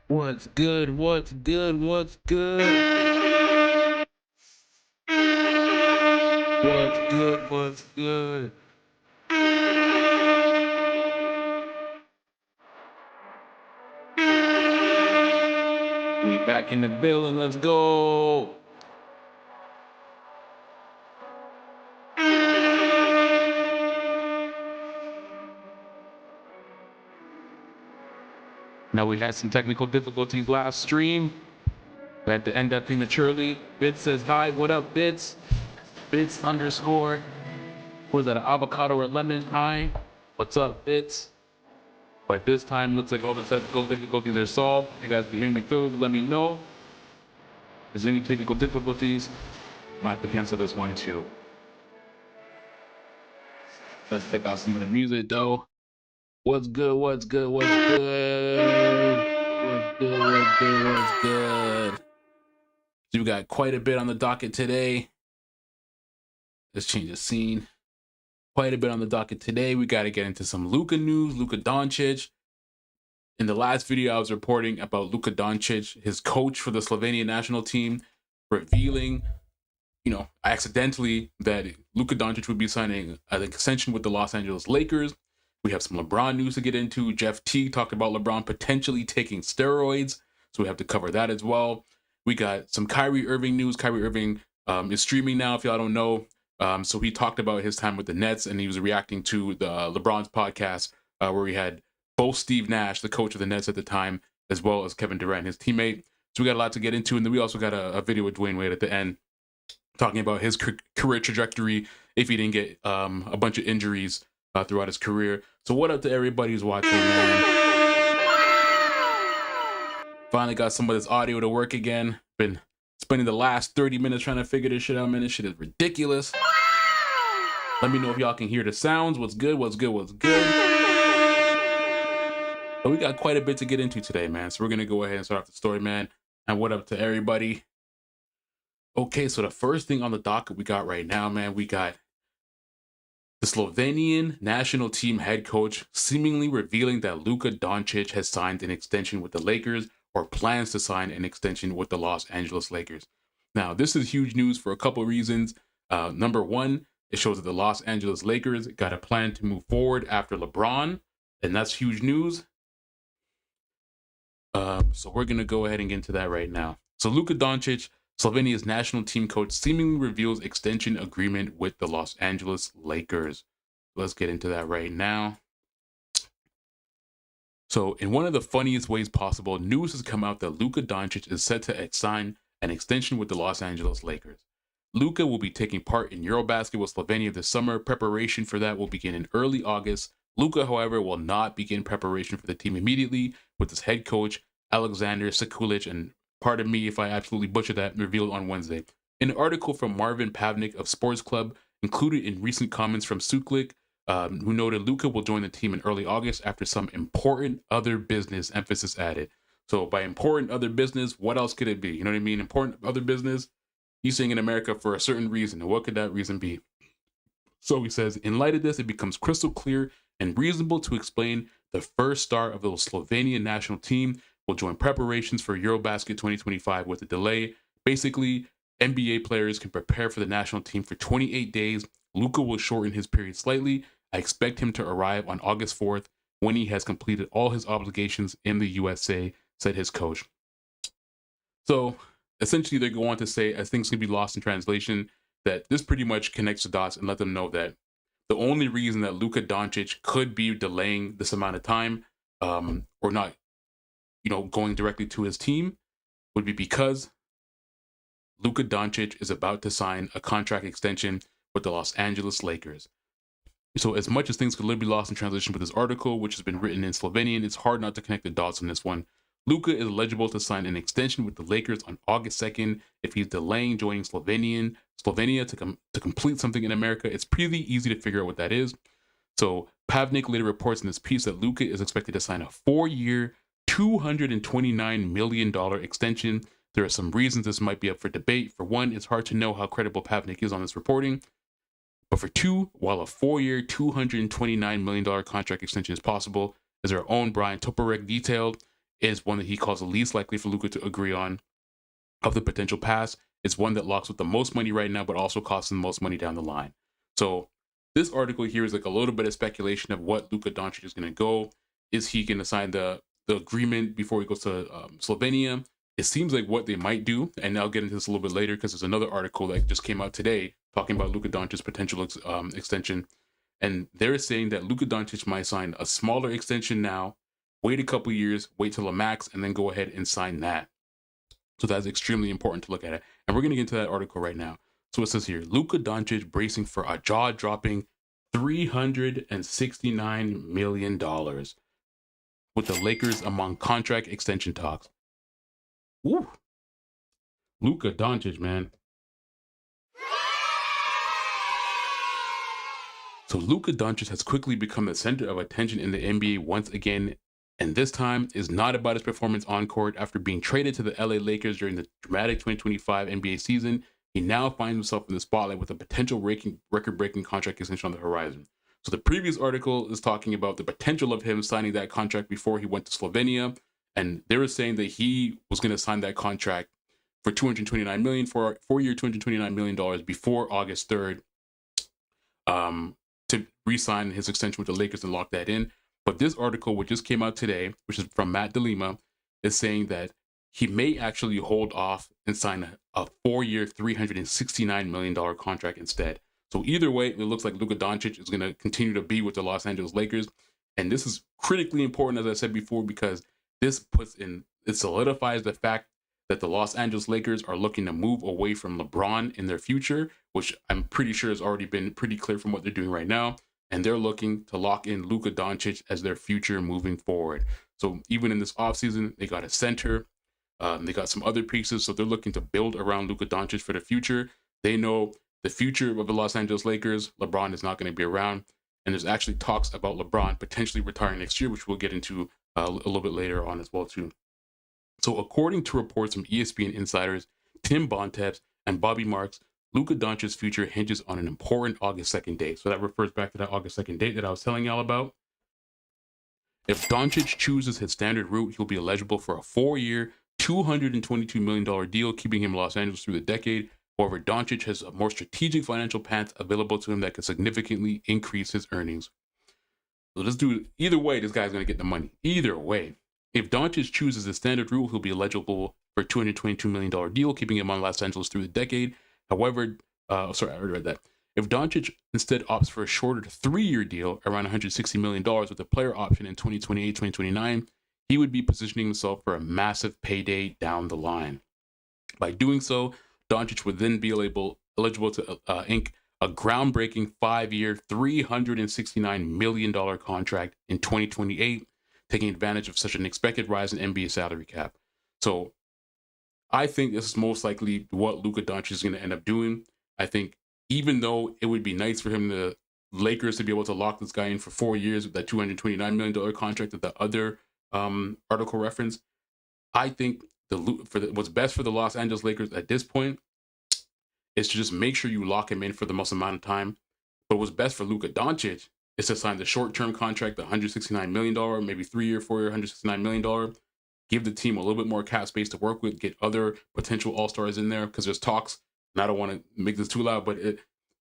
What's good? What's good? What's good? What's good? What's good? We back in the building. Let's go. Now we had some technical difficulties last stream. We had to end up prematurely. Bits says hi. What up, Bits? Bits underscore. Was that an avocado or lemon? Hi. What's up, Bits? But this time looks like all the technical difficulties are solved. You guys can hear me through. Let me know. If there's any technical difficulties, might have to cancel this one too. Let's take out some of the music though. What's good? What's good? What's good? What's good? What's good? What's good? So we got quite a bit on the docket today. Let's change the scene. Quite a bit on the docket today. We got to get into some Luka news. Luka Doncic. In the last video, I was reporting about Luka Doncic, his coach for the Slovenian national team, revealing, accidentally that Luka Doncic would be signing an extension with the Los Angeles Lakers. We have some LeBron news to get into. Jeff T talked about LeBron potentially taking steroids, so we have to cover that as well. We got some Kyrie Irving news. Kyrie Irving is streaming now, if y'all don't know. So he talked about his time with the Nets, and he was reacting to the LeBron's podcast where we had both Steve Nash, the coach of the Nets at the time, as well as Kevin Durant, his teammate. So we got a lot to get into, and then we also got a video with Dwyane Wade at the end talking about his career trajectory if he didn't get a bunch of injuries throughout his career. So what up to everybody who's watching, man? Finally got some of this audio to work again. Been spending the last 30 minutes trying to figure this shit out, man. This shit is ridiculous. Let me know if y'all can hear the sounds. What's good? What's good? What's good? But we got quite a bit to get into today, man. So we're going to go ahead and start off the story, man. And what up to everybody? Okay, so the first thing on the docket we got right now, man, we got the Slovenian national team head coach seemingly revealing that Luka Doncic has signed an extension with the Lakers or plans to sign an extension with the Los Angeles Lakers. Now, this is huge news for a couple of reasons. Number one, it shows that the Los Angeles Lakers got a plan to move forward after LeBron, and that's huge news. So we're going to go ahead and get into that right now. So Luka Doncic, Slovenia's national team coach, seemingly reveals extension agreement with the Los Angeles Lakers. Let's get into that right now. So in one of the funniest ways possible, news has come out that Luka Doncic is set to sign an extension with the Los Angeles Lakers. Luka will be taking part in Eurobasket with Slovenia this summer. Preparation for that will begin in early August. Luka, however, will not begin preparation for the team immediately, with his head coach, Alexander Sekulic, and pardon me if I absolutely butchered that, revealed on Wednesday. In an article from Marvin Pavnik of Sports Club, included in recent comments from Sekulic, who noted Luka will join the team in early August after some important other business, emphasis added. So by important other business, what else could it be? You know what I mean? Important other business, he's saying in America for a certain reason. And what could that reason be? So he says, in light of this, it becomes crystal clear and reasonable to explain the first star of the Slovenian national team will join preparations for Eurobasket 2025 with a delay. Basically, NBA players can prepare for the national team for 28 days. Luka will shorten his period slightly. I expect him to arrive on August 4th when he has completed all his obligations in the USA, said his coach. So essentially, they go on to say, as things can be lost in translation, that this pretty much connects the dots and let them know that the only reason that Luka Doncic could be delaying this amount of time or not, going directly to his team would be because Luka Doncic is about to sign a contract extension with the Los Angeles Lakers. So as much as things could literally be lost in translation with this article, which has been written in Slovenian, it's hard not to connect the dots on this one. Luka is eligible to sign an extension with the Lakers on August 2nd if he's delaying joining Slovenia to complete something in America. It's pretty easy to figure out what that is. So Pavnik later reports in this piece that Luka is expected to sign a 4-year, $229 million extension. There are some reasons this might be up for debate. For one, it's hard to know how credible Pavnik is on this reporting. But for two, while a 4-year, $229 million contract extension is possible, as our own Brian Toporek detailed, is one that he calls the least likely for Luka to agree on. Of the potential pass, it's one that locks with the most money right now, but also costs him the most money down the line. So this article here is like a little bit of speculation of what Luka Doncic is going to go. Is he going to sign the agreement before he goes to Slovenia? It seems like what they might do, and I'll get into this a little bit later because there's another article that just came out today talking about Luka Doncic's potential extension. And they're saying that Luka Doncic might sign a smaller extension now, wait a couple years, wait till a max, and then go ahead and sign that. So that's extremely important to look at it. And we're going to get into that article right now. So it says here, Luka Doncic bracing for a jaw-dropping $369 million with the Lakers among contract extension talks. Woo! Luka Doncic, man. So Luka Doncic has quickly become the center of attention in the NBA once again, and this time is not about his performance on court. After being traded to the LA Lakers during the dramatic 2025 NBA season, he now finds himself in the spotlight with a potential record-breaking contract extension on the horizon. So the previous article is talking about the potential of him signing that contract before he went to Slovenia, and they were saying that he was going to sign that contract for $229 million for a 4-year, $229 million before August 3rd. To re-sign his extension with the Lakers and lock that in. But this article, which just came out today, which is from Matt DeLima, is saying that he may actually hold off and sign a 4-year, $369 million contract instead. So either way, it looks like Luka Doncic is going to continue to be with the Los Angeles Lakers. And this is critically important, as I said before, because this it solidifies the fact that the Los Angeles Lakers are looking to move away from LeBron in their future, which I'm pretty sure has already been pretty clear from what they're doing right now. And they're looking to lock in Luka Doncic as their future moving forward. So even in this offseason, they got a center. They got some other pieces. So they're looking to build around Luka Doncic for the future. They know the future of the Los Angeles Lakers, LeBron is not going to be around. And there's actually talks about LeBron potentially retiring next year, which we'll get into a little bit later on as well, too. So according to reports from ESPN insiders, Tim Bontemps, and Bobby Marks, Luka Doncic's future hinges on an important August 2nd date. So that refers back to that August 2nd date that I was telling y'all about. If Doncic chooses his standard route, he'll be eligible for a 4-year, $222 million deal, keeping him in Los Angeles through the decade. However, Doncic has a more strategic financial path available to him that can significantly increase his earnings. So this dude, either way, this guy's going to get the money. Either way. If Doncic chooses the standard route, he'll be eligible for a $222 million deal, keeping him on Los Angeles through the decade. However, I already read that. If Doncic instead opts for a shorter 3-year deal, around $160 million with a player option in 2028, 2029, he would be positioning himself for a massive payday down the line. By doing so, Doncic would then be eligible to ink a groundbreaking 5-year, $369 million contract in 2028, taking advantage of such an expected rise in NBA salary cap. So I think this is most likely what Luka Doncic is going to end up doing. I think even though it would be nice for him, the Lakers, to be able to lock this guy in for 4 years with that $229 million contract that the other article referenced, I think what's best for the Los Angeles Lakers at this point is to just make sure you lock him in for the most amount of time. But what's best for Luka Doncic is to sign the short-term contract, the $169 million, maybe 3-year, 4-year, $169 million. Give the team a little bit more cap space to work with, get other potential all-stars in there, because there's talks, and I don't want to make this too loud, but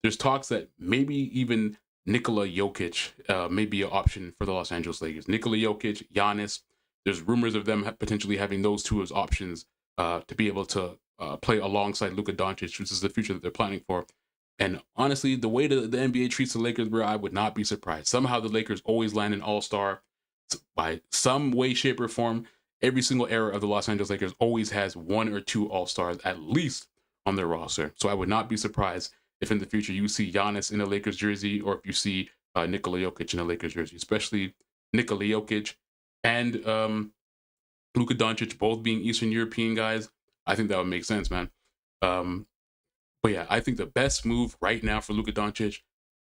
there's talks that maybe even Nikola Jokic may be an option for the Los Angeles Lakers. Nikola Jokic, Giannis, there's rumors of them potentially having those two as options to be able to play alongside Luka Doncic, which is the future that they're planning for. And honestly, the way the NBA treats the Lakers, bro, I would not be surprised. Somehow the Lakers always land an all-star by some way, shape, or form. Every single era of the Los Angeles Lakers always has 1 or 2 all-stars at least on their roster. So I would not be surprised if in the future you see Giannis in a Lakers jersey, or if you see Nikola Jokic in a Lakers jersey, especially Nikola Jokic and Luka Doncic both being Eastern European guys. I think that would make sense, man. But yeah, I think the best move right now for Luka Doncic,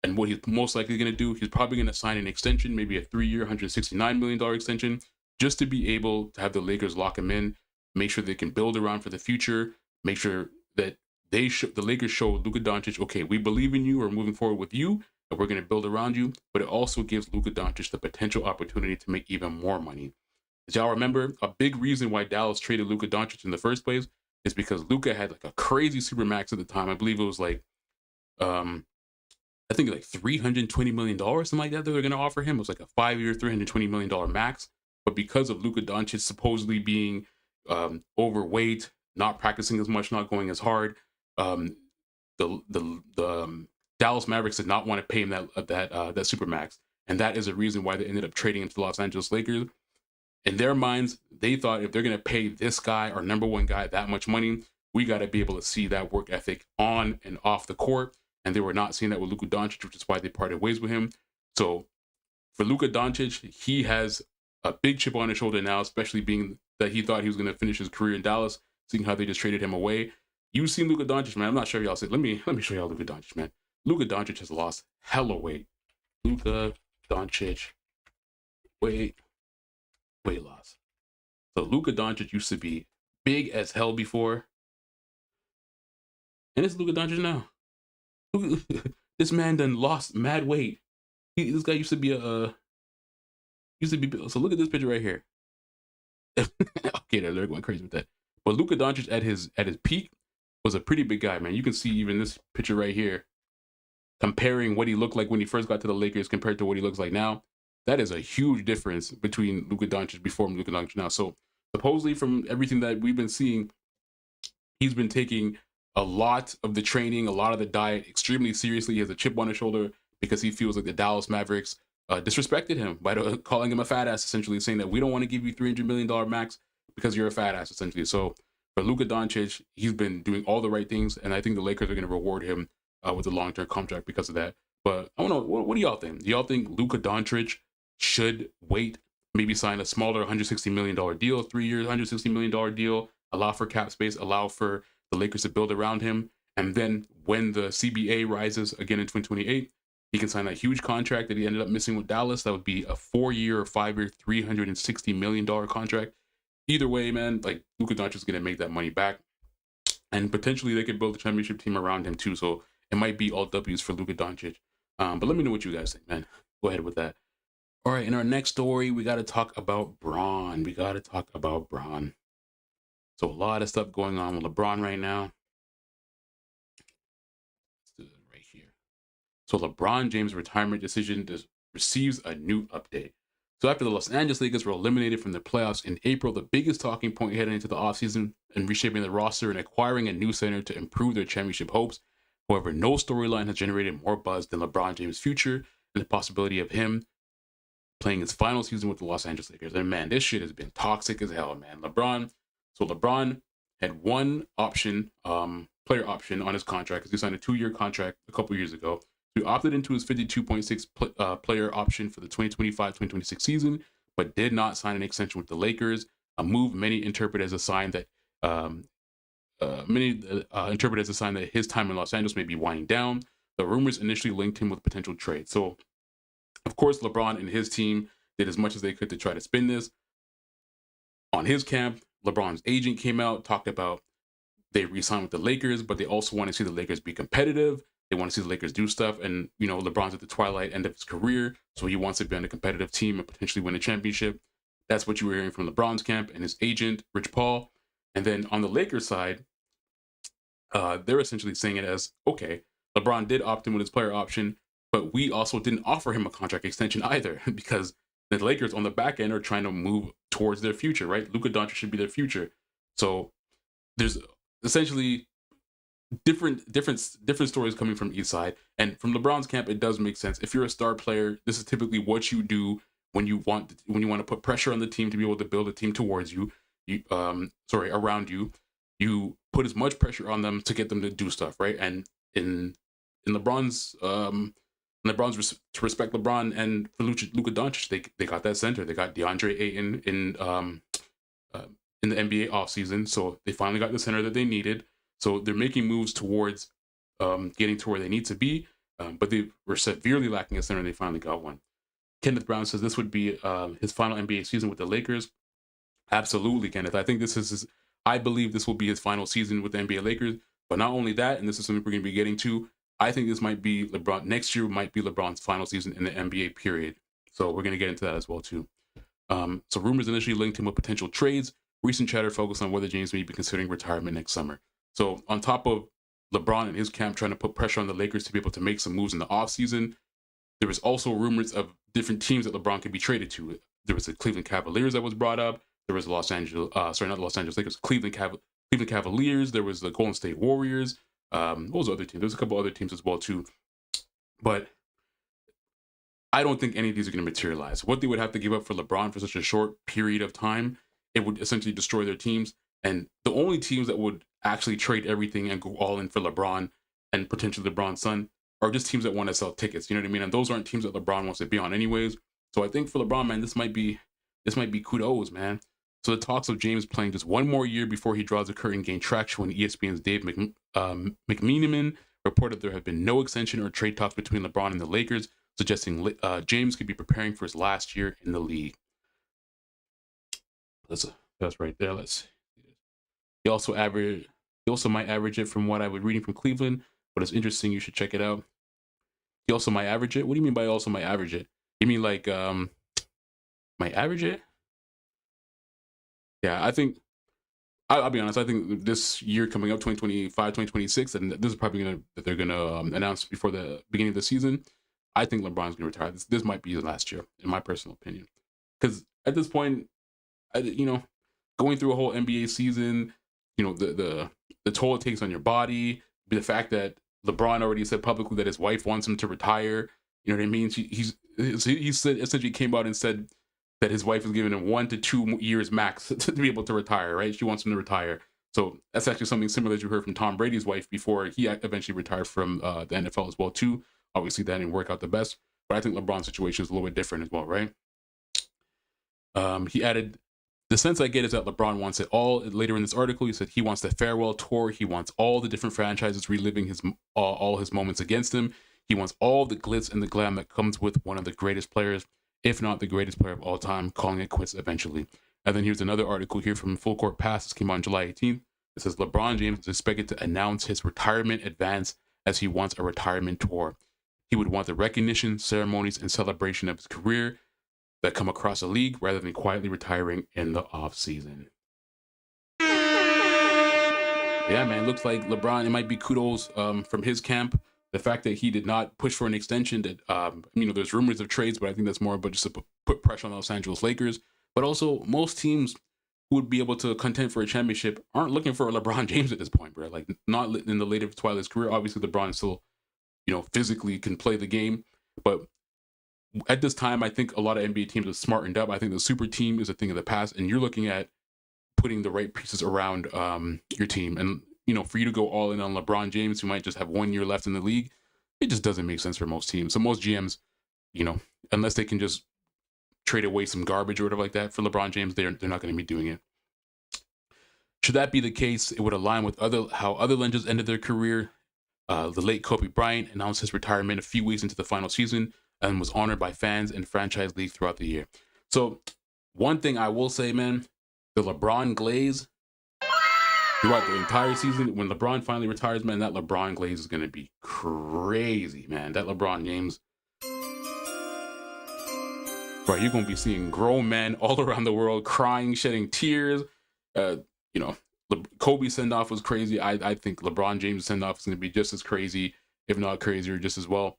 and what he's most likely going to do, he's probably going to sign an extension, maybe a 3-year, $169 million extension, just to be able to have the Lakers lock him in, make sure they can build around for the future, make sure that the Lakers show Luka Doncic, okay, we believe in you, we're moving forward with you, and we're going to build around you. But it also gives Luka Doncic the potential opportunity to make even more money. As y'all remember, a big reason why Dallas traded Luka Doncic in the first place is because Luka had like a crazy supermax at the time. I believe it was like, I think like $320 million, something like that, they were going to offer him. It was like a 5-year, $320 million max. But because of Luka Doncic supposedly being overweight, not practicing as much, not going as hard, the Dallas Mavericks did not want to pay him that supermax, and that is a reason why they ended up trading him to the Los Angeles Lakers. In their minds, they thought if they're going to pay this guy, our number one guy, that much money, we got to be able to see that work ethic on and off the court. And they were not seeing that with Luka Doncic, which is why they parted ways with him. So for Luka Doncic, he has a big chip on his shoulder now, especially being that he thought he was going to finish his career in Dallas, seeing how they just traded him away. You've seen Luka Doncic, man. I'm not sure y'all said. Let me show y'all Luka Doncic, man. Luka Doncic has lost hella weight. Luka Doncic, weight loss. So Luka Doncic used to be big as hell before, and it's Luka Doncic now. This man done lost mad weight. This guy used to be so look at this picture right here. Okay, they're going crazy with that. But Luka Doncic at his peak was a pretty big guy, man. You can see even this picture right here, comparing what he looked like when he first got to the Lakers compared to what he looks like now. That is a huge difference between Luka Doncic before and Luka Doncic now. So supposedly from everything that we've been seeing, he's been taking a lot of the training, a lot of the diet extremely seriously. He has a chip on his shoulder because he feels like the Dallas Mavericks disrespected him by calling him a fat ass, essentially saying that we don't want to give you $300 million max because you're a fat ass, essentially. So for Luka Doncic, he's been doing all the right things, and I think the Lakers are going to reward him with a long-term contract because of that. But I don't know, what do y'all think? Do y'all think Luka Doncic should wait, maybe sign a smaller $160 million deal, 3 years, $160 million deal, allow for cap space, allow for the Lakers to build around him, and then when the CBA rises again in 2028, he can sign that huge contract that he ended up missing with Dallas? That would be a 4-year or 5-year, $360 million contract. Either way, man, like Luka Doncic is going to make that money back, and potentially they could build a championship team around him too. So it might be all W's for Luka Doncic. But let me know what you guys think, man. Go ahead with that. All right, in our next story, we got to talk about Bron. So a lot of stuff going on with LeBron right now. Let's do it right here. So LeBron James' retirement decision receives a new update. So after the Los Angeles Lakers were eliminated from the playoffs in April, the biggest talking point heading into the offseason and reshaping the roster and acquiring a new center to improve their championship hopes. However, no storyline has generated more buzz than LeBron James' future and the possibility of him playing his final season with the Los Angeles Lakers. And man, this shit has been toxic as hell, man. LeBron had one option, player option on his contract because he signed a 2-year contract a couple years ago. He opted into his 52.6 player option for the 2025-2026 season, but did not sign an extension with the Lakers, a move many interpret as a sign that his time in Los Angeles may be winding down. The rumors initially linked him with potential trade. So, of course, LeBron and his team did as much as they could to try to spin this. On his camp, LeBron's agent came out, talked about they re-signed with the Lakers, but they also want to see the Lakers be competitive. They want to see the Lakers do stuff. And, you know, LeBron's at the twilight end of his career, so he wants to be on a competitive team and potentially win a championship. That's what you were hearing from LeBron's camp and his agent, Rich Paul. And then on the Lakers side, they're essentially saying it as, okay, LeBron did opt in with his player option, but we also didn't offer him a contract extension either because the Lakers on the back end are trying to move towards their future, right? Luka Doncic should be their future. So there's essentially different stories coming from each side. And from LeBron's camp, it does make sense. If you're a star player, this is typically what you do when you want to put pressure on the team to be able to build a team towards you, around you. You put as much pressure on them to get them to do stuff, right? And in LeBron's to respect LeBron and for Luka Doncic, they got that center. They got DeAndre Ayton in the NBA offseason, so they finally got the center that they needed. So they're making moves towards getting to where they need to be, but they were severely lacking a center, and they finally got one. Kenneth Brown says this would be his final NBA season with the Lakers. Absolutely, Kenneth. I believe this will be his final season with the NBA Lakers. But not only that, and this is something we're going to be getting to, I think this might be next year might be LeBron's final season in the NBA period. So we're going to get into that as well too. So rumors initially linked him with potential trades. Recent chatter focused on whether James may be considering retirement next summer. So on top of LeBron and his camp trying to put pressure on the Lakers to be able to make some moves in the offseason, there was also rumors of different teams that LeBron could be traded to. There was the Cleveland Cavaliers that was brought up. There was the not the Los Angeles Lakers, Cleveland Cavaliers. There was the Golden State Warriors. What was the other team? There's a couple other teams as well too. But I don't think any of these are going to materialize. What they would have to give up for LeBron for such a short period of time, it would essentially destroy their teams. And the only teams that would actually trade everything and go all in for LeBron and potentially LeBron's son are just teams that want to sell tickets. You know what I mean? And those aren't teams that LeBron wants to be on anyways. So I think for LeBron, man, this might be kudos, man. So the talks of James playing just one more year before he draws the curtain gain traction when ESPN's Dave McMenamin reported there have been no extension or trade talks between LeBron and the Lakers, suggesting James could be preparing for his last year in the league. That's right there. Let's see. He also might average it from what I was reading from Cleveland, but it's interesting. You should check it out. He also might average it. What do you mean by also might average it? You mean like might average it? Yeah, I think I'll be honest. I think this year coming up, 2025, 2026, and this is probably they're gonna announce before the beginning of the season. I think LeBron's gonna retire. This might be the last year, in my personal opinion, because at this point, going through a whole NBA season, the toll it takes on your body, the fact that LeBron already said publicly that his wife wants him to retire. You know what I mean? He said essentially came out and said that his wife is giving him 1 to 2 years max to be able to retire, right? She wants him to retire. So that's actually something similar that you heard from Tom Brady's wife before he eventually retired from the NFL as well too. Obviously that didn't work out the best, but I think LeBron's situation is a little bit different as well, right? He added, the sense I get is that LeBron wants it all. Later in this article, he said he wants the farewell tour. He wants all the different franchises reliving all his moments against him. He wants all the glitz and the glam that comes with one of the greatest players, if not the greatest player of all time, calling it quits eventually. And then here's another article here from Full Court Pass. This came on July 18th. It says LeBron James is expected to announce his retirement advance as he wants a retirement tour. He would want the recognition, ceremonies, and celebration of his career that come across the league rather than quietly retiring in the offseason. Yeah, man, looks like LeBron, it might be kudos from his camp. The fact that he did not push for an extension, that there's rumors of trades, but I think that's more about just to put pressure on the Los Angeles Lakers. But also, most teams who would be able to contend for a championship aren't looking for LeBron James at this point, bro. Like, not in the later twilight of his career. Obviously, LeBron still, physically can play the game. But at this time, I think a lot of NBA teams have smartened up. I think the super team is a thing of the past, and you're looking at putting the right pieces around your team. And for you to go all in on LeBron James, who might just have 1 year left in the league, it just doesn't make sense for most teams. So most GMs, unless they can just trade away some garbage or whatever like that for LeBron James, they're not going to be doing it. Should that be the case, it would align with how other legends ended their career. The late Kobe Bryant announced his retirement a few weeks into the final season and was honored by fans and franchise league throughout the year. So one thing I will say, man, the LeBron glaze throughout the entire season, when LeBron finally retires, man, that LeBron glaze is going to be crazy, man. That LeBron James, bro, you're going to be seeing grown men all around the world crying, shedding tears. Kobe send-off was crazy. I think LeBron James send-off is going to be just as crazy, if not crazier, just as well.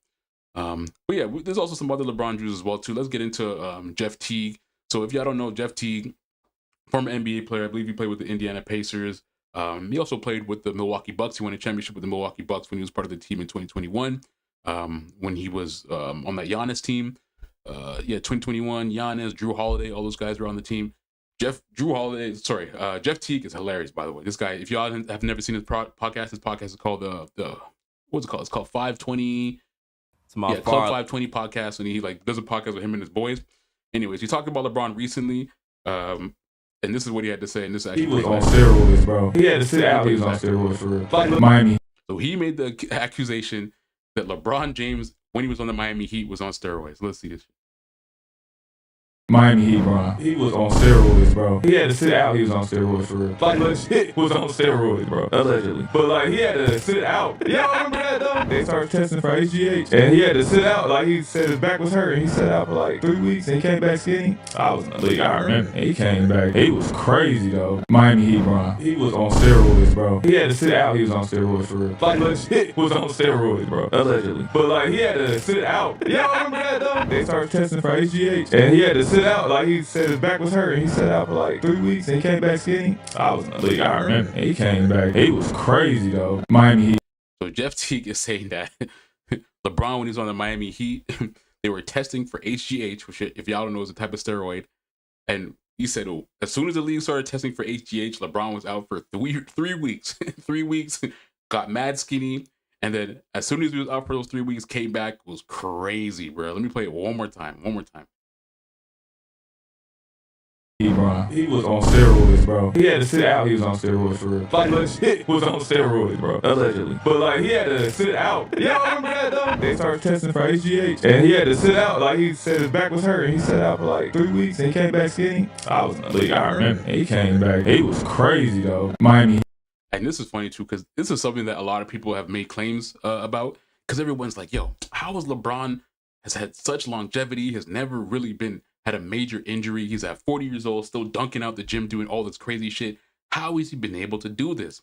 But yeah, there's also some other LeBron Jews as well too. Let's get into Jeff Teague. So if y'all don't know, Jeff Teague, former NBA player, I believe he played with the Indiana Pacers. He also played with the Milwaukee Bucks. He won a championship with the Milwaukee Bucks when he was part of the team in 2021. When he was on that Giannis team. 2021, Giannis, Drew Holiday, all those guys were on the team. Jeff Teague is hilarious, by the way. This guy, if y'all have never seen his podcast, his podcast is called what's it called? It's called 520. Club 520 podcast, and he does a podcast with him and his boys. Anyways, he talked about LeBron recently, and this is what he had to say. And this actually he was on steroids, bro. He had to sit out. He was on steroids for real. Like Miami. So he made the accusation that LeBron James, when he was on the Miami Heat, was on steroids. Let's see this. Miami Heat, bro. He was on steroids, bro. He had to sit out. He was on steroids for real. Like legit was on steroids, bro. Allegedly. But like he had to sit out. Y'all remember that though? They started testing for HGH, and he had to sit out. Like he said his back was hurt, and he sat out for like 3 weeks, and he came back skinny. I was in the league. I remember. And he came back. He was crazy though. Miami Heat, bro. He was on steroids, bro. He had to sit out. He was on steroids for real. Like legit was on steroids, bro. Allegedly. But like he had to sit out. Y'all remember that though? They started testing for HGH, and he had to sit out. Like he said his back was hurt, and he sat out for like 3 weeks, and he came back skinny. I was in the league. I remember. And he came back. He was crazy though. Miami Heat. So Jeff Teague is saying that LeBron, when he was on the Miami Heat, they were testing for HGH, which, if y'all don't know, is a type of steroid. And he said, as soon as the league started testing for HGH, LeBron was out for 3 weeks. 3 weeks, got mad skinny. And then as soon as he was out for those 3 weeks, came back, was crazy, bro. Let me play it one more time. Bro. He was on steroids, bro. He had to sit out. He was on steroids for real. Like legit was on steroids, bro. Allegedly. But like he had to sit out. Y'all remember that though? They started testing for HGH, and he had to sit out. Like he said his back was hurt, and he sat out for like 3 weeks, and he came back skinny. I was in the league. I remember. And he came back. He was crazy though. Miami. And this is funny too, because this is something that a lot of people have made claims about. Because everyone's like, yo, how is LeBron has had such longevity, has never really had a major injury. He's at 40 years old, still dunking out the gym, doing all this crazy shit. How has he been able to do this?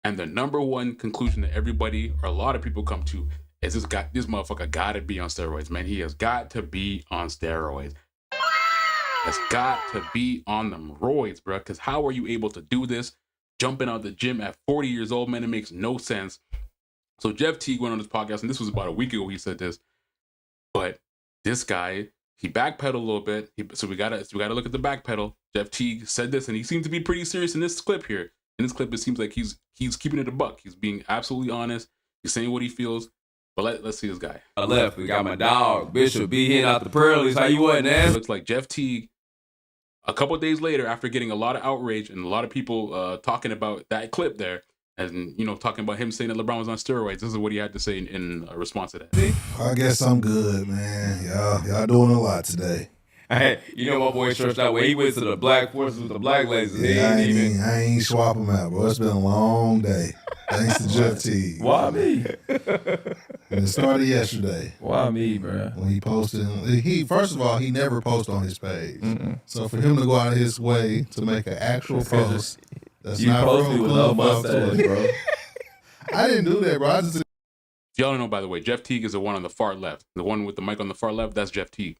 And the number one conclusion that everybody, or a lot of people, come to is this motherfucker gotta be on steroids, man. He has got to be on steroids. Has got to be on them roids, bro. Because how are you able to do this? Jumping out the gym at 40 years old, man, it makes no sense. So Jeff Teague went on this podcast, and this was about a week ago he said this. But this guy, he backpedaled a little bit. So we gotta look at the backpedal. Jeff Teague said this, and he seemed to be pretty serious in this clip here. In this clip, it seems like he's keeping it a buck. He's being absolutely honest. He's saying what he feels. But let's see this guy. On the left, we got my dog, Bishop B hitting out the pearlies. How you what, man? It looks like Jeff Teague, a couple of days later, after getting a lot of outrage and a lot of people talking about that clip there, and talking about him saying that LeBron was on steroids, this is what he had to say in response to that. I guess I'm good, man. Y'all doing a lot today. Hey, my boy stretched out where he went to the black forces with the black lasers. Yeah, I ain't swap him out, bro. It's been a long day. Thanks to Jeff Teague. Why me? And it started yesterday. Why me, bro? When he posted, first of all, he never posted on his page. So for him to go out of his way to make an actual post, that's you not posted with no mustache, bro. I didn't do that, bro. I just. If y'all don't know, by the way, Jeff Teague is the one on the far left. The one with the mic on the far left, that's Jeff Teague.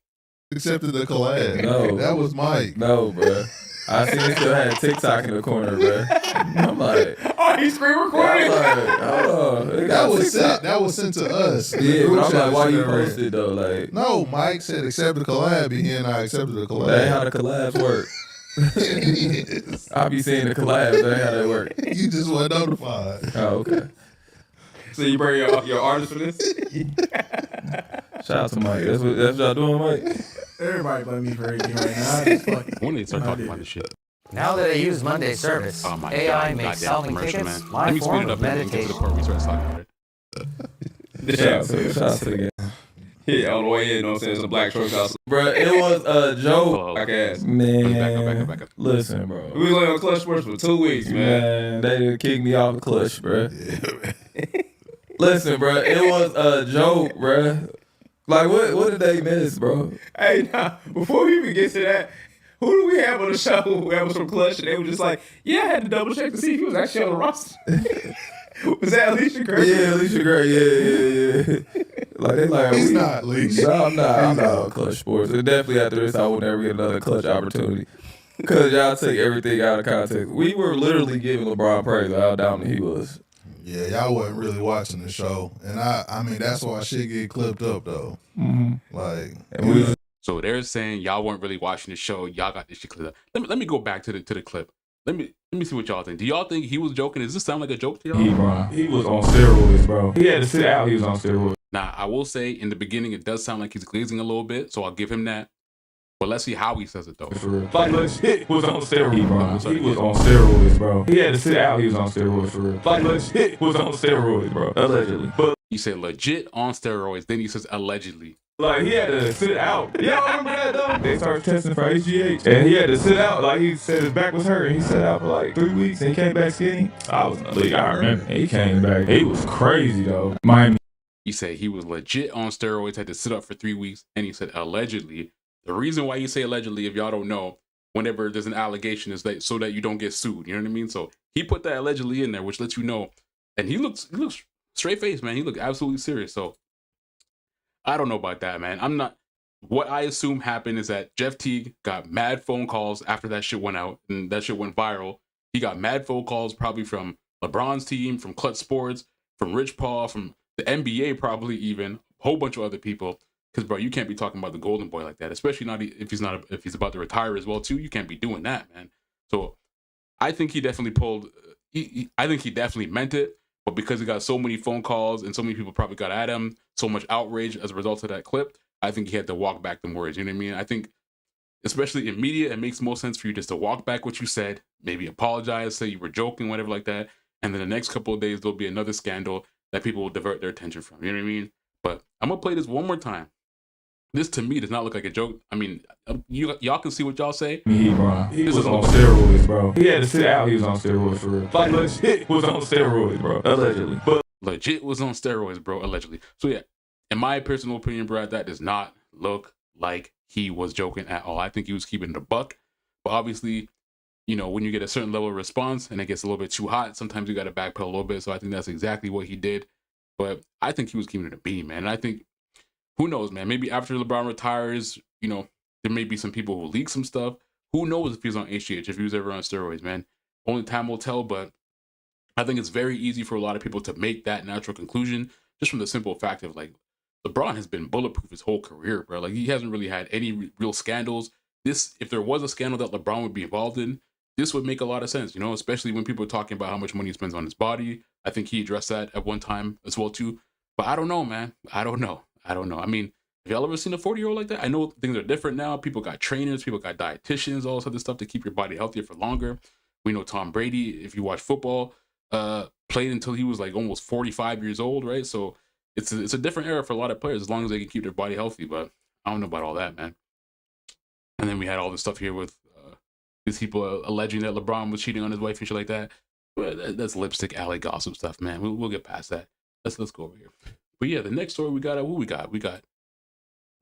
Accepted the collab. No. That was Mike. No, bro. I seen he still had TikTok in the corner, bro. I'm like, oh, he's screen recording. That was sent to us. Yeah, but I'm like, why you posted though? Like, no, Mike said accept the collab, and he and I accepted the collab. That ain't how the collabs work. Yes. I be seeing the collabs. That ain't how that work. You just weren't notified. Oh, okay. So you bring your artist for this? Shout out to Mike. That's what y'all doing, Mike? Everybody blame me for everything right now. I just fucking When they start talking about this shit. Now that I use Monday service, Oh my AI God, makes goddamn solving commercial, tickets man. my Let me speed form it of up and get to the meditation. part where we start talking about it. Shout out to the guy. Yeah, on the way in, you know what I'm saying? It's a black truck house. Bro, it was a joke. Black ass. Man, Back up. listen, bro. We was only on Clutch Sports for 2 weeks, man. They didn't kick me off the clutch, bro. Listen, bro, it was a joke, bro. Like, what did they miss, bro? Hey, now, before we even get to that, who do we have on the show who was from Clutch? And they were just like, yeah, I had to double check to see if he was actually on the roster. Was that Alicia Gray? Yeah, Alicia Gray, yeah. Like, they like, He's not, Alicia. No, I'm not on Clutch Sports. And definitely after this, I will never get another Clutch opportunity. Because y'all take everything out of context. We were literally giving LeBron praise of how dominant he was. Yeah, y'all wasn't really watching the show, and I mean that's why shit get clipped up though. Like, And So they're saying y'all weren't really watching the show. Y'all got this shit clipped up. Let me go back to the clip. Let me see what y'all think. Do y'all think he was joking? Does this sound like a joke to y'all? He was on steroids, bro. He had to sit out. He was on steroids. Now, I will say in the beginning, it does sound like he's glazing a little bit, so I'll give him that. But let's see how he says it, though. Like, legit was on steroids, bro. He was on steroids, bro. He had to sit out. He was on steroids, for real. Like, legit was on steroids, bro. Allegedly. But He said legit on steroids, then he says allegedly. Like, he had to sit out. Y'all remember that, though? They started testing for HGH, and he had to sit out. Like, he said his back was hurt, and he sat out for like 3 weeks, and he came back skinny. I was in the league, I remember. And he came back. He was crazy, though. Miami. He said he was legit on steroids, had to sit up for 3 weeks, and he said allegedly. The reason why you say allegedly, if y'all don't know, whenever there's an allegation, is that so that you don't get sued. You know what I mean? So he put that allegedly in there, which lets you know. And he looks straight faced, man. He looked absolutely serious. So I don't know about that, man. I'm not. What I assume happened is that Jeff Teague got mad phone calls after that shit went out and that shit went viral. He got mad phone calls probably from LeBron's team, from Clutch Sports, from Rich Paul, from the NBA, probably even a whole bunch of other people. Because, bro, you can't be talking about the Golden Boy like that, especially not if he's about to retire as well too. You can't be doing that, man. So I think he definitely pulled. I think he definitely meant it. But because he got so many phone calls and so many people probably got at him, so much outrage as a result of that clip, I think he had to walk back them words. You know what I mean? I think, especially in media, it makes most sense for you just to walk back what you said, maybe apologize, say you were joking, whatever like that. And then the next couple of days, there'll be another scandal that people will divert their attention from. You know what I mean? But I'm going to play this one more time. This, to me, does not look like a joke. I mean, y'all can see what y'all say. He was on steroids, bro. He had to sit out. He was on steroids for real. Like, legit was on steroids, bro. Allegedly. But legit was on steroids, bro. Allegedly. So, yeah, in my personal opinion, bro, that does not look like he was joking at all. I think he was keeping it a buck. But obviously, you know, when you get a certain level of response and it gets a little bit too hot, sometimes you got to backpedal a little bit. So I think that's exactly what he did. But I think he was keeping it a beam, man. And I think, who knows, man? Maybe after LeBron retires, you know, there may be some people who leak some stuff. Who knows if he was on HGH, if he was ever on steroids, man? Only time will tell, but I think it's very easy for a lot of people to make that natural conclusion just from the simple fact of, like, LeBron has been bulletproof his whole career, bro. Like, he hasn't really had any real scandals. If there was a scandal that LeBron would be involved in, this would make a lot of sense, you know, especially when people are talking about how much money he spends on his body. I think he addressed that at one time as well, too. But I don't know, man. I don't know. I mean, have y'all ever seen a 40-year-old like that? I know things are different now. People got trainers, people got dietitians, all this other stuff to keep your body healthier for longer. We know Tom Brady, if you watch football, played until he was like almost 45 years old, right? So it's a different era for a lot of players as long as they can keep their body healthy. But I don't know about all that, man. And then we had all this stuff here with these people alleging that LeBron was cheating on his wife and shit like that. But that's lipstick alley gossip stuff, man. We'll get past that. Let's go over here. But yeah, the next story we got, we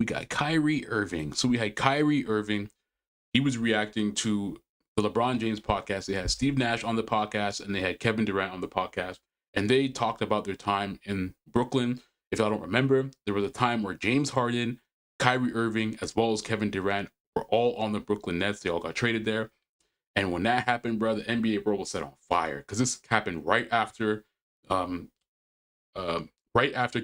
got Kyrie Irving. So we had Kyrie Irving. He was reacting to the LeBron James podcast. They had Steve Nash on the podcast and they had Kevin Durant on the podcast. And they talked about their time in Brooklyn. If y'all don't remember, there was a time where James Harden, Kyrie Irving, as well as Kevin Durant were all on the Brooklyn Nets. They all got traded there. And when that happened, bro, the NBA world was set on fire because this happened right after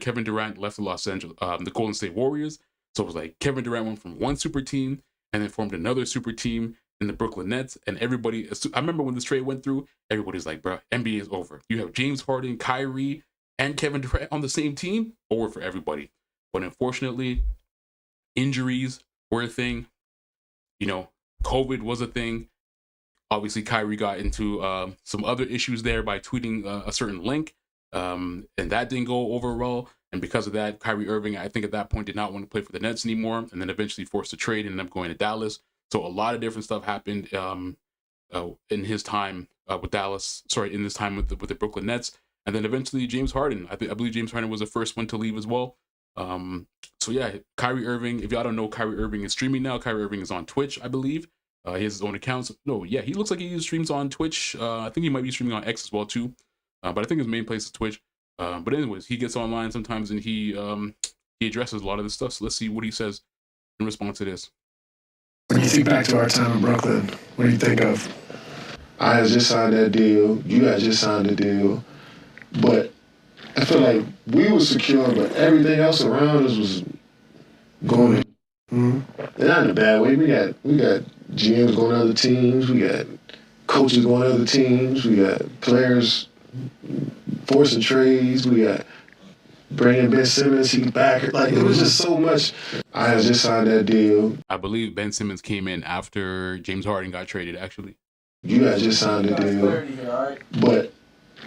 Kevin Durant left the Golden State Warriors. So it was like Kevin Durant went from one super team and then formed another super team in the Brooklyn Nets. And everybody, I remember when this trade went through, everybody's like, bro, NBA is over. You have James Harden, Kyrie, and Kevin Durant on the same team, over for everybody. But unfortunately, injuries were a thing. You know, COVID was a thing. Obviously, Kyrie got into some other issues there by tweeting a certain link. And that didn't go over well. And because of that, Kyrie Irving, I think at that point, did not want to play for the Nets anymore. And then eventually forced to trade and ended up going to Dallas. So a lot of different stuff happened in his time with Dallas. Sorry, in this time with the Brooklyn Nets. And then eventually James Harden. I believe James Harden was the first one to leave as well. So yeah, Kyrie Irving. If y'all don't know, Kyrie Irving is streaming now. Kyrie Irving is on Twitch, I believe. He has his own accounts. No, yeah, he looks like he streams on Twitch. I think he might be streaming on X as well too. But I think his main place is Twitch. But anyways, he gets online sometimes and he addresses a lot of this stuff. So let's see what he says in response to this. When you think back to our time in Brooklyn, what do you think of? I had just signed that deal. You had just signed the deal. But I feel like we were secure, but everything else around us was going. And not in a bad way. We got GMs going to other teams. We got coaches going to other teams. We got players forcing trades. We got bringing Ben Simmons. He's back. Like, it was just so much. I had just signed that deal. I believe Ben Simmons came in after James Harden got traded, actually. You had just signed the deal. But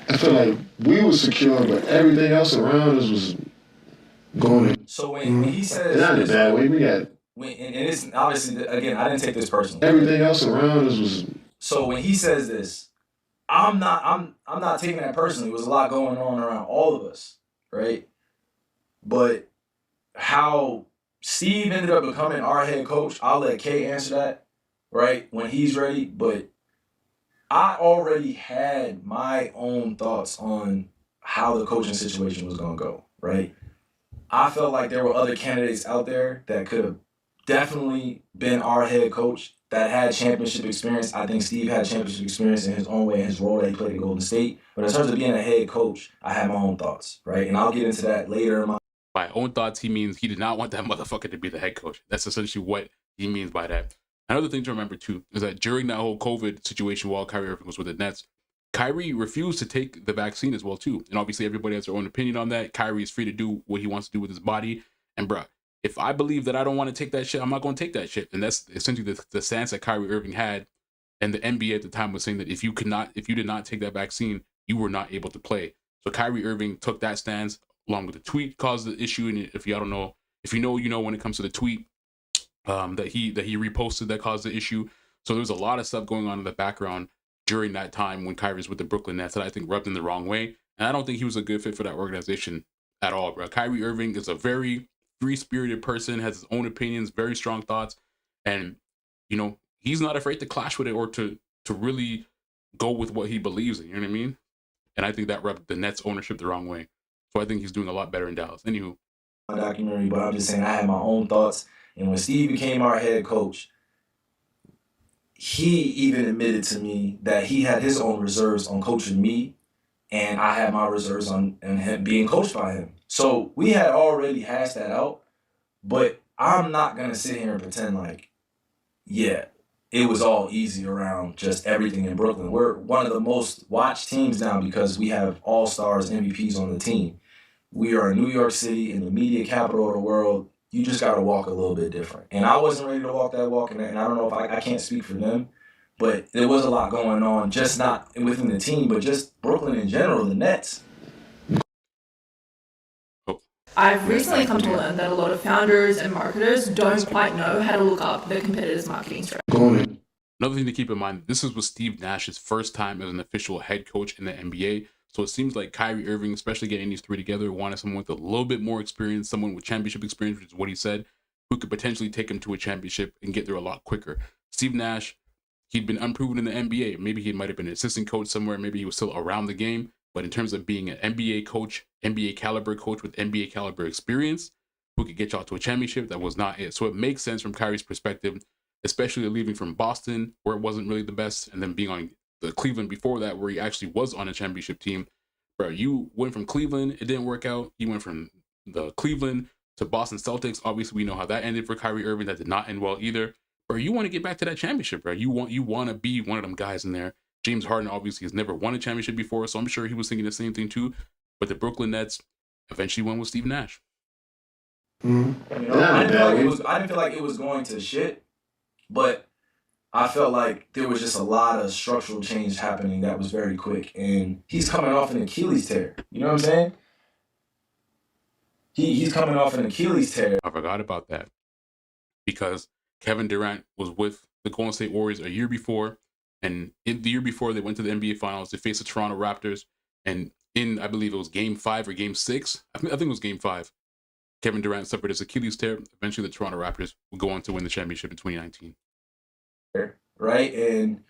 I feel like we were secure, but everything else around us was Going. So when he says, Not in a bad way. We got and it's obviously, again, I didn't take this personally. everything else around us was. So when he says this, I'm not taking that personally. There was a lot going on around all of us, right? But how Steve ended up becoming our head coach, I'll let Kay answer that, right, when he's ready. But I already had my own thoughts on how the coaching situation was going to go, right? I felt like there were other candidates out there that could have definitely been our head coach that had championship experience. I think Steve had championship experience in his own way, in his role that he played at Golden State. But in terms of being a head coach, I had my own thoughts, right? And I'll get into that later in my... By own thoughts, he means he did not want that motherfucker to be the head coach. That's essentially what he means by that. Another thing to remember, too, is that during that whole COVID situation while Kyrie Irving was with the Nets, Kyrie refused to take the vaccine as well, too. And obviously, everybody has their own opinion on that. Kyrie is free to do what he wants to do with his body. And, bruh, if I believe that I don't want to take that shit, I'm not going to take that shit. And that's essentially the stance that Kyrie Irving had. And the NBA at the time was saying that if you did not take that vaccine, you were not able to play. So Kyrie Irving took that stance along with the tweet, caused the issue. And if you know, you know, when it comes to the tweet that he reposted that caused the issue. So there's a lot of stuff going on in the background during that time when Kyrie was with the Brooklyn Nets that I think rubbed him the wrong way. And I don't think he was a good fit for that organization at all, bro. Kyrie Irving is a very free-spirited person, has his own opinions, very strong thoughts. And, you know, he's not afraid to clash with it or to really go with what he believes in, you know what I mean? And I think that rubbed the Nets ownership the wrong way. So I think he's doing a lot better in Dallas. Anywho. My documentary, but I'm just saying I had my own thoughts. And when Steve became our head coach, he even admitted to me that he had his own reserves on coaching me, and I had my reserves on him being coached by him. So we had already hashed that out, but I'm not going to sit here and pretend like, yeah, it was all easy around just everything in Brooklyn. We're one of the most watched teams now because we have all-stars, MVPs on the team. We are in New York City, in the media capital of the world. You just got to walk a little bit different. And I wasn't ready to walk that walk, and I don't know if I can't speak for them, but there was a lot going on, just not within the team, but just Brooklyn in general, the Nets. I've recently come to learn that a lot of founders and marketers don't quite know how to look up their competitors' marketing strategy. Another thing to keep in mind, this was Steve Nash's first time as an official head coach in the NBA. So it seems like Kyrie Irving, especially getting these three together, wanted someone with a little bit more experience, someone with championship experience, which is what he said, who could potentially take him to a championship and get there a lot quicker. Steve Nash, he'd been unproven in the NBA. Maybe he might have been an assistant coach somewhere. Maybe he was still around the game. But in terms of being an NBA coach, NBA caliber coach with NBA caliber experience, who could get y'all to a championship, that was not it. So it makes sense from Kyrie's perspective, especially leaving from Boston, where it wasn't really the best, and then being on the Cleveland before that, where he actually was on a championship team. Bro, you went from Cleveland, it didn't work out. You went from the Cleveland to Boston Celtics. Obviously, we know how that ended for Kyrie Irving. That did not end well either. Bro, you want to get back to that championship, bro. You want to be one of them guys in there. James Harden obviously has never won a championship before, so I'm sure he was thinking the same thing too. But the Brooklyn Nets eventually went with Steve Nash. Mm-hmm. You know, I didn't feel like it was going to shit, but I felt like there was just a lot of structural change happening that was very quick, and he's coming off an Achilles tear. You know what I'm saying? He's coming off an Achilles tear. I forgot about that because Kevin Durant was with the Golden State Warriors a year before. And in the year before, they went to the NBA Finals. They faced the Toronto Raptors. And I believe it was Game 5 or Game 6. I think it was Game 5. Kevin Durant suffered his Achilles tear. Eventually, the Toronto Raptors would go on to win the championship in 2019. Right? And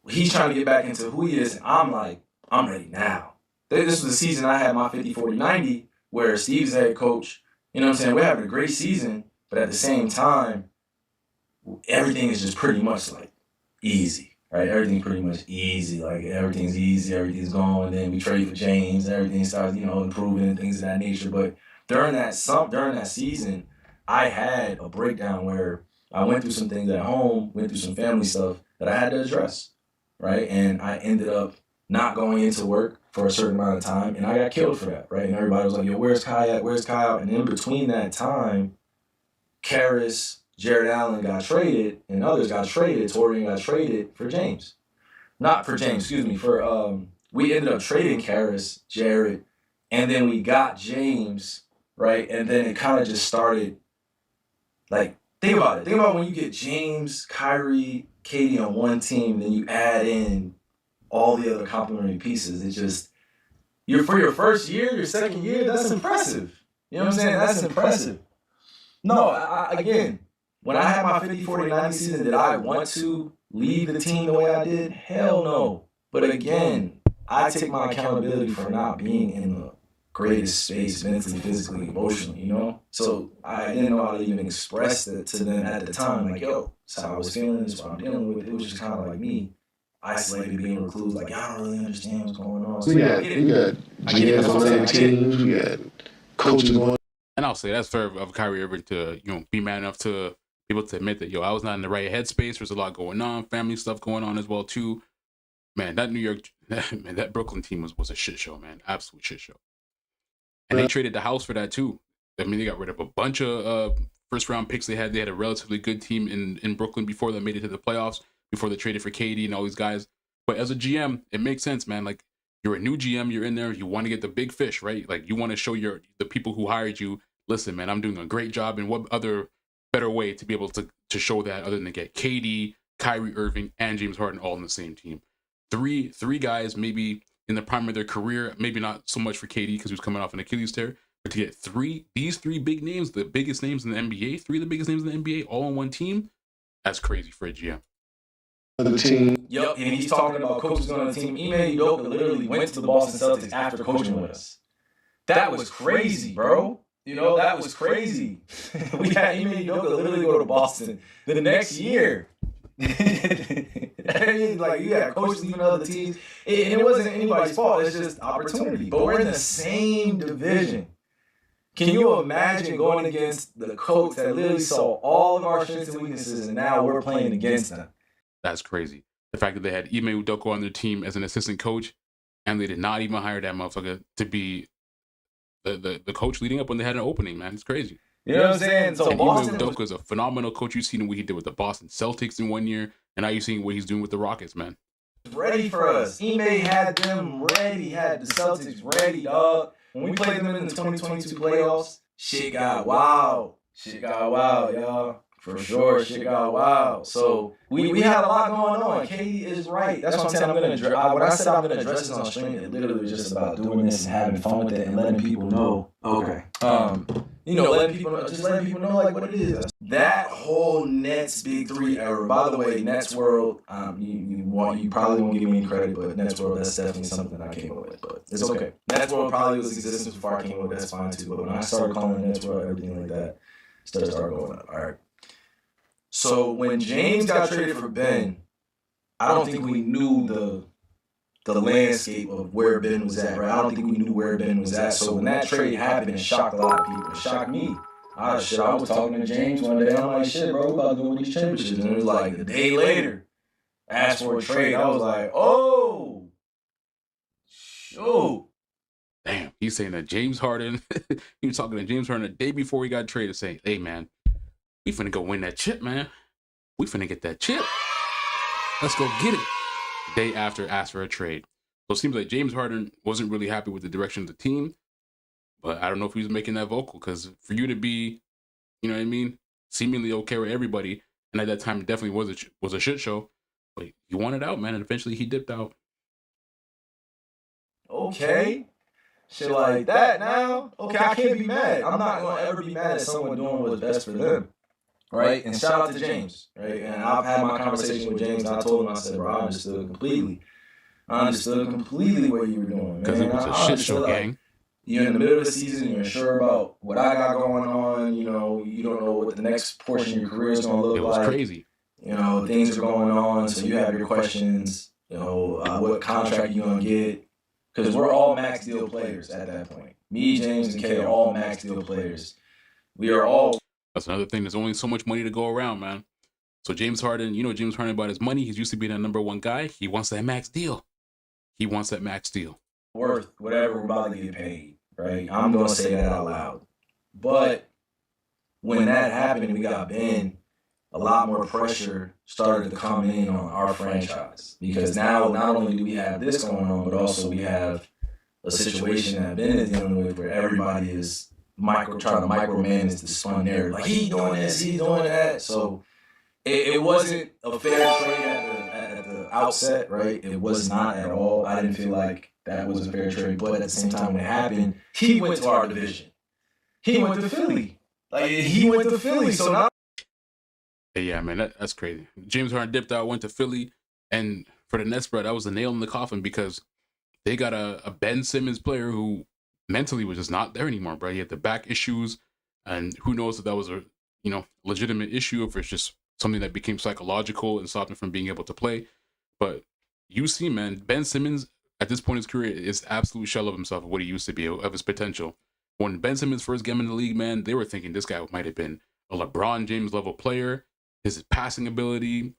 he's trying to get back into who he is. And I'm like, I'm ready now. This was the season I had my 50-40-90 where Steve's head coach. You know what I'm saying? We're having a great season. But at the same time, everything is just pretty much like easy, right? Everything's pretty much easy. Like everything's easy, everything's going. Then we trade for James, everything starts, improving and things of that nature. But during that season, I had a breakdown where I went through some things at home, went through some family stuff that I had to address, right? And I ended up not going into work for a certain amount of time, and I got killed for that, right? And everybody was like, yo, where's Kai at? Where's Kai out? And in between that time, Karras, Jared Allen got traded, and others got traded. Torian got traded for James. Not for James, excuse me. We ended up trading Karras, Jared, and then we got James right? And then it kind of just started, like, think about it. Think about when you get James, Kyrie, KD on one team, then you add in all the other complementary pieces. It just, for your first year, your second year, that's impressive. You know what I'm saying? That's impressive. No, again, when I had my 50, 40, 90 season, did I want to leave the team the way I did? Hell no. But again, I take my accountability for not being in the greatest space mentally, physically, emotionally, you know? So I didn't know how to even express that to them at the time. Like, yo, that's how I was feeling, this is what I'm dealing with. It was just kind of like me, isolated, being recluse, like, y'all don't really understand what's going on. So we got GMs on the team, we got coaches going. And I'll say that's fair of Kyrie Irving to, be man enough to be able to admit that, I was not in the right headspace. There's a lot going on, family stuff going on as well, too. Man, that Brooklyn team was a shit show, man. Absolute shit show. And they traded the house for that, too. I mean, they got rid of a bunch of first-round picks they had. They had a relatively good team in Brooklyn before they made it to the playoffs, before they traded for KD and all these guys. But as a GM, it makes sense, man. Like, you're a new GM, you're in there, you want to get the big fish, right? Like, you want to show the people who hired you, listen, man, I'm doing a great job. And what other better way to be able to show that other than to get KD, Kyrie Irving, and James Harden all on the same team? Three guys maybe in the prime of their career, maybe not so much for KD because he was coming off an Achilles tear, but to get these three big names, the biggest names in the NBA, three of the biggest names in the NBA, all on one team, that's crazy for a GM. The team. Yep, and he's talking about coaches on the team. Ime Udoka literally went to the Boston Celtics after coaching with us. That was crazy, bro. That was crazy. We had Ime Udoka literally go to Boston the next year. Like, you got coaches leaving other teams. And it wasn't anybody's fault. It's just opportunity. But we're in the same division. Can you imagine going against the coach that literally saw all of our strengths and weaknesses, and now we're playing against them? That's crazy. The fact that they had Ime Udoka on their team as an assistant coach, and they did not even hire that motherfucker to be the coach leading up when they had an opening, man. It's crazy. You know what I'm saying? So and Ime Udoka is a phenomenal coach. You've seen what he did with the Boston Celtics in 1 year, and now you're seeing what he's doing with the Rockets, man. Ready for us. Ime had them ready. Had the Celtics ready, dog. When we played them in the 2022 playoffs, shit got wild. Shit got wild, y'all. For sure, shit got wild. So we had a lot going on. Katie is right. That's what I'm saying. When I said I'm gonna address this on stream, it literally was just about doing this and having fun with it and letting people know. Okay. Letting people know like what it is. That whole Nets Big Three era. By the way, Nets World. You probably won't give me any credit, but Nets World, that's definitely something I came up with. But it's okay. Nets World probably was existence before I came up with. That's fine too. But when I started calling it Nets World, everything like that started going up. All right. So when James got traded for Ben, I don't think we knew the landscape of where Ben was at, right? I don't think we knew where Ben was at. So when that trade happened, it shocked a lot of people. It shocked me. I was talking to James one day. I'm like, shit, bro, we about to win these championships. And it was like a day later, asked for a trade. I was like, oh, shoot. Damn, he's saying that James Harden, he was talking to James Harden the day before he got traded, saying, hey, man, we finna go win that chip, man. We finna get that chip. Let's go get it. Day after, asked for a trade. So it seems like James Harden wasn't really happy with the direction of the team. But I don't know if he was making that vocal, because for you to be, you know what I mean, seemingly okay with everybody, and at that time it definitely was a shit show. But you wanted out, man, and eventually he dipped out. Okay. Shit like that now. Okay, I can't be mad. I'm not gonna ever be mad at someone doing what's best for them. Right? And shout out to James. Right? And I've had my conversation with James, and I told him, I said, bro, I understood completely what you were doing. Because it was a shit show, gang. You're in the middle of the season, you're unsure about what I got going on, you don't know what the next portion of your career is going to look like. It was crazy. Things are going on, so you have your questions, what contract you going to get. Because we're all max deal players at that point. Me, James, and Kay are all max deal players. We are all... That's another thing. There's only so much money to go around, man. So James Harden, James Harden about his money. He's used to being a number one guy. He wants that max deal. Worth whatever we're about to get paid, right? I'm going to say that out loud. But when that happened and we got Ben, a lot more pressure started to come in on our franchise. Because now not only do we have this going on, but also we have a situation that Ben is dealing with where everybody is trying to micromanage the spun narrative. Like, he doing this, he doing that. So it wasn't a fair trade at the outset, right? It was not at all. I didn't feel like that was a fair trade. But at the same time, when it happened, he went to our division. He went to Philly. So now. Yeah, man, that's crazy. James Harden dipped out, went to Philly, and for the Nets, bro, that was the nail in the coffin because they got a Ben Simmons player who mentally was just not there anymore, bro. He had the back issues, and who knows if that was a legitimate issue, if it's just something that became psychological and stopped him from being able to play. But you see, man, Ben Simmons at this point in his career is absolute shell of himself of what he used to be, of his potential. When Ben Simmons first came in the league, man, they were thinking this guy might have been a LeBron James level player. His passing ability,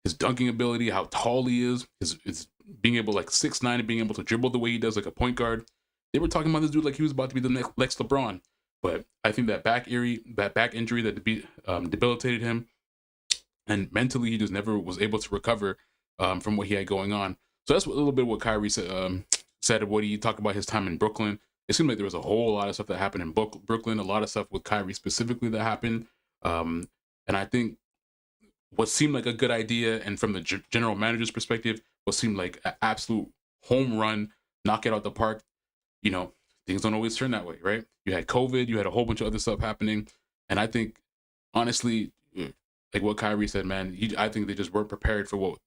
his dunking ability, how tall he is, his being able, like 6'9", and being able to dribble the way he does like a point guard. They were talking about this dude like he was about to be the next LeBron. But I think that back injury that debilitated him, and mentally he just never was able to recover from what he had going on. So that's a little bit what Kyrie said what he talked about his time in Brooklyn. It seemed like there was a whole lot of stuff that happened in Brooklyn, a lot of stuff with Kyrie specifically that happened. And I think what seemed like a good idea, and from the general manager's perspective, what seemed like an absolute home run, knock it out the park, things don't always turn that way, right? You had COVID, you had a whole bunch of other stuff happening. And I think, honestly, like what Kyrie said, man, I think they just weren't prepared for what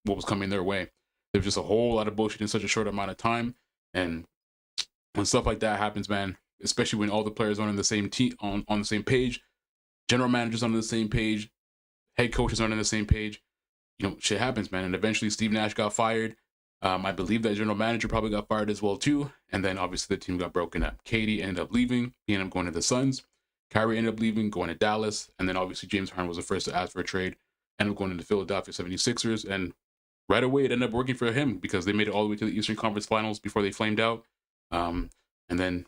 was coming their way. There was just a whole lot of bullshit in such a short amount of time. And when stuff like that happens, man, especially when all the players are on the same team, on the same page, general managers on the same page, head coaches aren't on the same page, shit happens, man. And eventually Steve Nash got fired. I believe that general manager probably got fired as well too. And then obviously the team got broken up. KD ended up leaving. He ended up going to the Suns. Kyrie ended up leaving, going to Dallas. And then obviously James Harden was the first to ask for a trade. Ended up going to the Philadelphia 76ers. And right away it ended up working for him because they made it all the way to the Eastern Conference Finals before they flamed out. And then,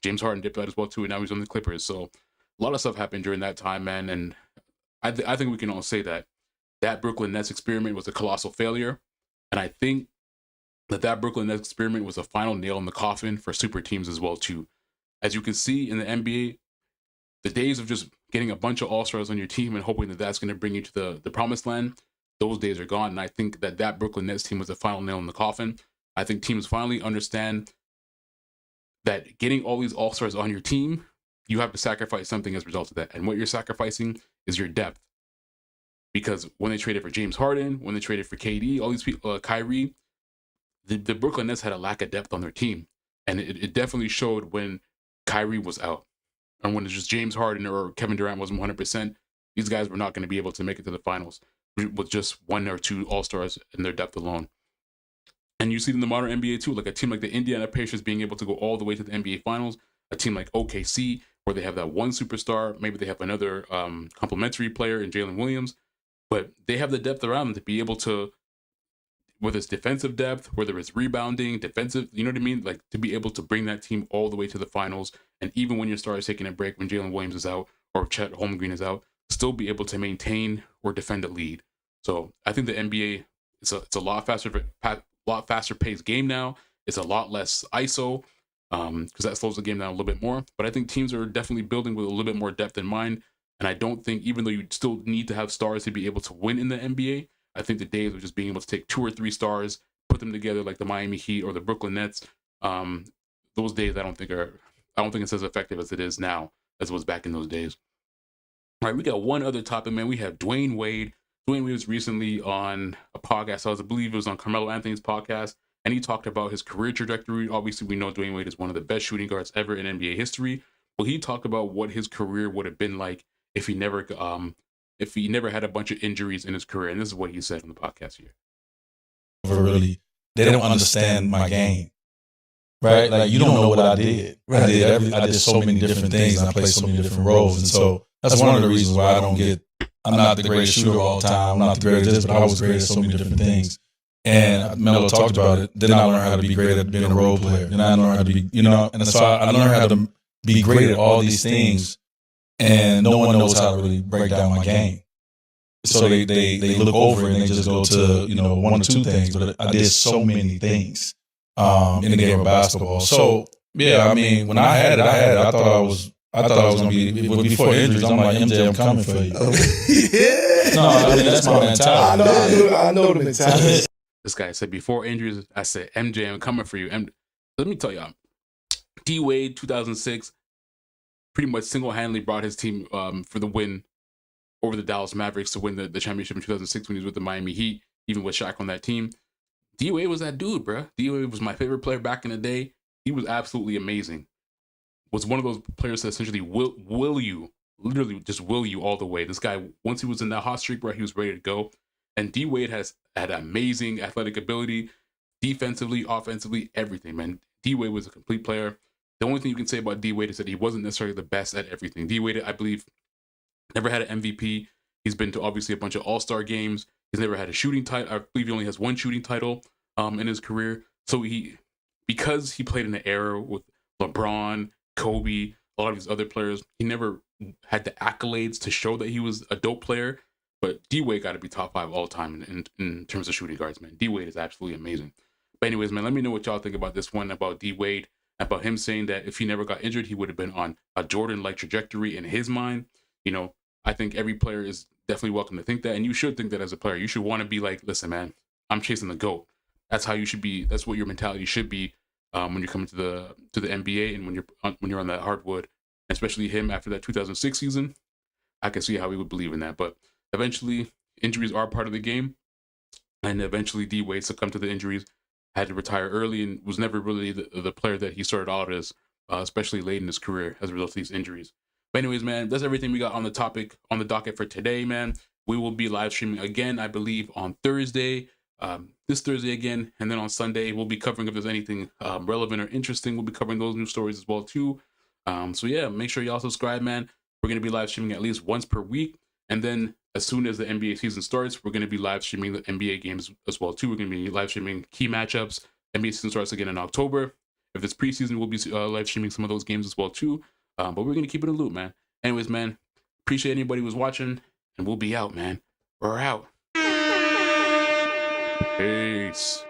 James Harden dipped out as well too. And now he's on the Clippers. So a lot of stuff happened during that time, man. And I think we can all say that Brooklyn Nets experiment was a colossal failure. And I think that Brooklyn Nets experiment was a final nail in the coffin for super teams as well too. As you can see in the NBA, the days of just getting a bunch of all-stars on your team and hoping that that's going to bring you to the promised land, those days are gone. And I think that Brooklyn Nets team was a final nail in the coffin. I think teams finally understand that getting all these all-stars on your team, you have to sacrifice something as a result of that. And what you're sacrificing is your depth. Because when they traded for James Harden, when they traded for KD, all these people, Kyrie, the Brooklyn Nets had a lack of depth on their team. And it definitely showed when Kyrie was out. And when it's just James Harden or Kevin Durant wasn't 100%, these guys were not going to be able to make it to the finals with just one or two all-stars in their depth alone. And you see it in the modern NBA too, like a team like the Indiana Pacers being able to go all the way to the NBA Finals, a team like OKC, where they have that one superstar, maybe they have another complementary player in Jalen Williams, but they have the depth around them to be able to, whether it's defensive depth, whether it's rebounding, defensive, you know what I mean? Like to be able to bring that team all the way to the finals. And even when your star is taking a break, when Jalen Williams is out or Chet Holmgren is out, still be able to maintain or defend a lead. So I think the NBA, it's a lot faster paced game now. It's a lot less ISO because that slows the game down a little bit more. But I think teams are definitely building with a little bit more depth in mind. And I don't think, even though you still need to have stars to be able to win in the NBA, I think the days of just being able to take 2 or 3 stars, put them together like the Miami Heat or the Brooklyn Nets, those days I don't think it's as effective as it is now as it was back in those days. All right, we got one other topic, man. We have Dwyane Wade. Dwyane Wade was recently on a podcast. I believe it was on Carmelo Anthony's podcast, and he talked about his career trajectory. Obviously, we know Dwyane Wade is one of the best shooting guards ever in NBA history. Well, he talked about what his career would have been like if he never had a bunch of injuries in his career. And this is what he said on the podcast here. Really, they don't understand my game, right? Like, you don't know what I did. I did so many different things, and I played so many different roles. And so that's one of the reasons why I'm not the greatest shooter all the time. I'm not the greatest this, but I was great at so many different things. And Melo talked about it. Then I learned how to be great at being a role player. Then I learned how to be, and so I learned how to be great at all these things. And no one knows how to really break down my game. So they look over and they just go to, 1 or 2 things. But I did so many things in the game of basketball. So Yeah, I mean, when I had it, I thought I was gonna be before injuries. I'm like, MJ, I'm coming for you. Yeah. No, I mean that's my mentality. I know the mentality. This guy said before injuries, I said, MJ, I'm coming for you. Let me tell y'all, D Wade, 2006, pretty much single-handedly brought his team for the win over the Dallas Mavericks to win the championship in 2006 when he was with the Miami Heat, even with Shaq on that team. D Wade was that dude, bro. D Wade was my favorite player back in the day. He was absolutely amazing. Was one of those players that essentially will you, literally just will you all the way. This guy, once he was in that hot streak, bro, he was ready to go. And D Wade had amazing athletic ability, defensively, offensively, everything, man. D Wade was a complete player. The only thing you can say about D Wade is that he wasn't necessarily the best at everything. D Wade, I believe, never had an MVP. He's been to obviously a bunch of All-Star games. He's never had a shooting title. I believe he only has one shooting title in his career. So because he played in the era with LeBron, Kobe, a lot of these other players, he never had the accolades to show that he was a dope player. But D Wade got to be top 5 all time in terms of shooting guards, man. D Wade is absolutely amazing. But anyways, man, let me know what y'all think about this one, about D Wade, about him saying that if he never got injured, he would have been on a Jordan-like trajectory in his mind. You know, I think every player is definitely welcome to think that, and you should think that as a player. You should want to be like, listen, man, I'm chasing the GOAT. That's how you should be. That's what your mentality should be when you're coming to the NBA and when you're on that hardwood. Especially him after that 2006 season, I can see how he would believe in that. But eventually, injuries are part of the game, and eventually D Wade succumbed to the injuries, had to retire early, and was never really the player that he started out as, especially late in his career as a result of these injuries. But anyways, man, that's everything we got on the docket for today, man. We will be live streaming again, I believe, on Thursday, this Thursday again, and then on Sunday we'll be covering if there's anything relevant or interesting. We'll be covering those news stories as well too. So yeah, make sure y'all subscribe, man. We're gonna be live streaming at least once per week, and then as soon as the NBA season starts, we're gonna be live streaming the NBA games as well too. We're gonna be live streaming key matchups. NBA season starts again in October. If it's preseason, we'll be live streaming some of those games as well too. But we're gonna keep it a loop, man. Anyways, man, appreciate anybody who's watching, and we'll be out, man. We're out. Peace.